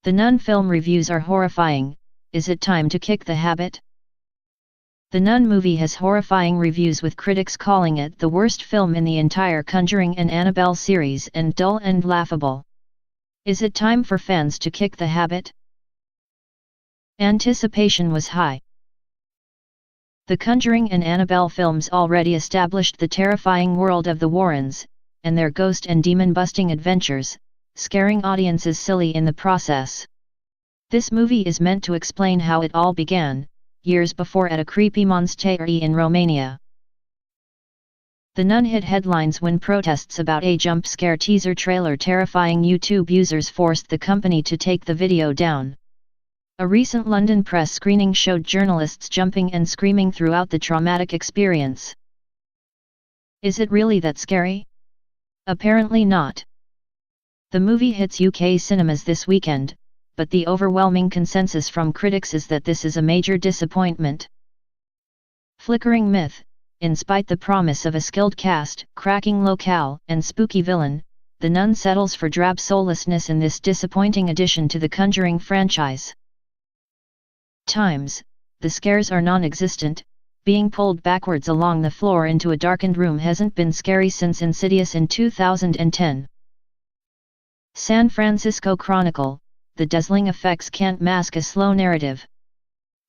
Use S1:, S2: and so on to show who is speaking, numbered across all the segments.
S1: The Nun film reviews are horrifying. Is it time to kick the habit? The Nun movie has horrifying reviews, with critics calling it the worst film in the entire Conjuring and Annabel series and dull and laughable. Is it time for fans to kick the habit? Anticipation was high. The Conjuring and Annabel films already established the terrifying world of the Warrens, and their ghost and demon-busting adventures, scaring audiences silly in the process. This movie is meant to explain how it all began, years before, at a creepy monstaery in Romania. The Nun hit headlines when protests about a jump scare teaser trailer terrifying YouTube users forced the company to take the video down. A recent London press screening showed journalists jumping and screaming throughout the traumatic experience. Is it really that scary? Apparently not. The movie hits UK cinemas this weekend, but the overwhelming consensus from critics is that this is a major disappointment. Flickering Myth, Inspite the promise of a skilled cast, cracking locale, and spooky villain, The Nun settles for drab soullessness in this disappointing addition to the Conjuring franchise. Times, the scares are non-existent. Being pulled backwards along the floor into a darkened room hasn't been scary since Insidious in 2010. San Francisco Chronicle, the dazzling effects can't mask a slow narrative.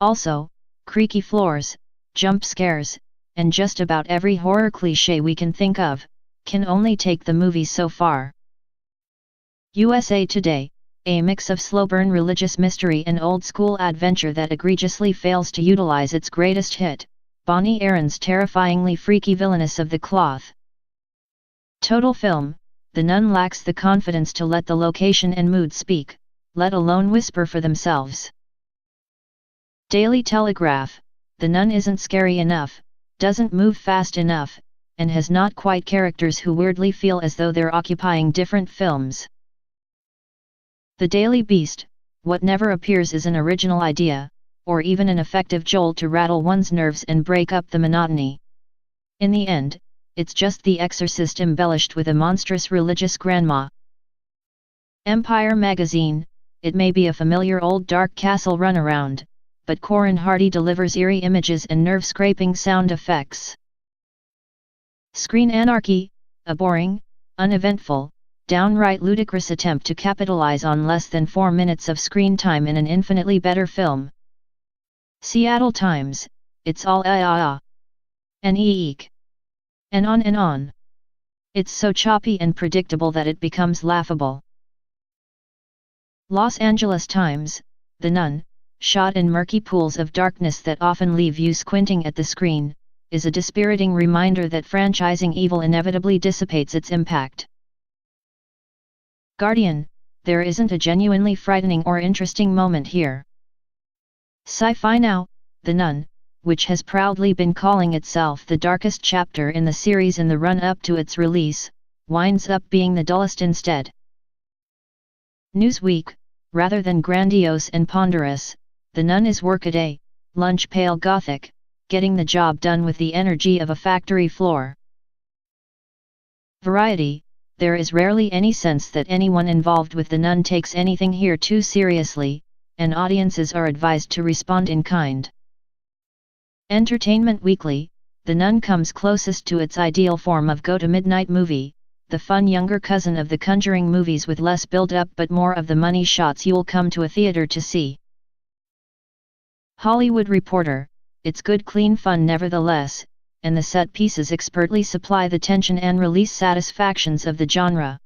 S1: Also, creaky floors, jump scares, and just about every horror cliché we can think of, can only take the movie so far. USA Today, a mix of slow-burn religious mystery and old-school adventure that egregiously fails to utilize its greatest hit, Bonnie Aaron's terrifyingly freaky villainess of the cloth.Total film. The Nun lacks the confidence to let the location and mood speak, let alone whisper for themselves. Daily Telegraph, The Nun isn't scary enough, doesn't move fast enough, and has not quite characters who weirdly feel as though they're occupying different films. The Daily Beast, what never appears is an original idea, or even an effective jolt to rattle one's nerves and break up the monotony. In the end, it's just The Exorcist embellished with a monstrous religious grandma. Empire magazine, it may be a familiar old dark castle runaround, but Corin Hardy delivers eerie images and nerve-scraping sound effects. Screen Anarchy, a boring, uneventful, downright ludicrous attempt to capitalize on less than 4 minutes of screen time in an infinitely better film. Seattle Times, it's all and eek. And on and on. It's so choppy and predictable that it becomes laughable. Los Angeles Times, The Nun, shot in murky pools of darkness that often leave you squinting at the screen, is a dispiriting reminder that franchising evil inevitably dissipates its impact. Guardian, there isn't a genuinely frightening or interesting moment here. Sci-Fi Now, The Nun, which has proudly been calling itself the darkest chapter in the series in the run-up to its release, winds up being the dullest instead. Newsweek, rather than grandiose and ponderous, The Nun is workaday, lunch-pail gothic, getting the job done with the energy of a factory floor. Variety, there is rarely any sense that anyone involved with The Nun takes anything here too seriously, and audiences are advised to respond in kind. Entertainment Weekly, The Nun comes closest to its ideal form of go-to-midnight movie, the fun younger cousin of the Conjuring movies with less build-up but more of the money shots you'll come to a theater to see. Hollywood Reporter, it's good clean fun nevertheless, and the set pieces expertly supply the tension and release satisfactions of the genre.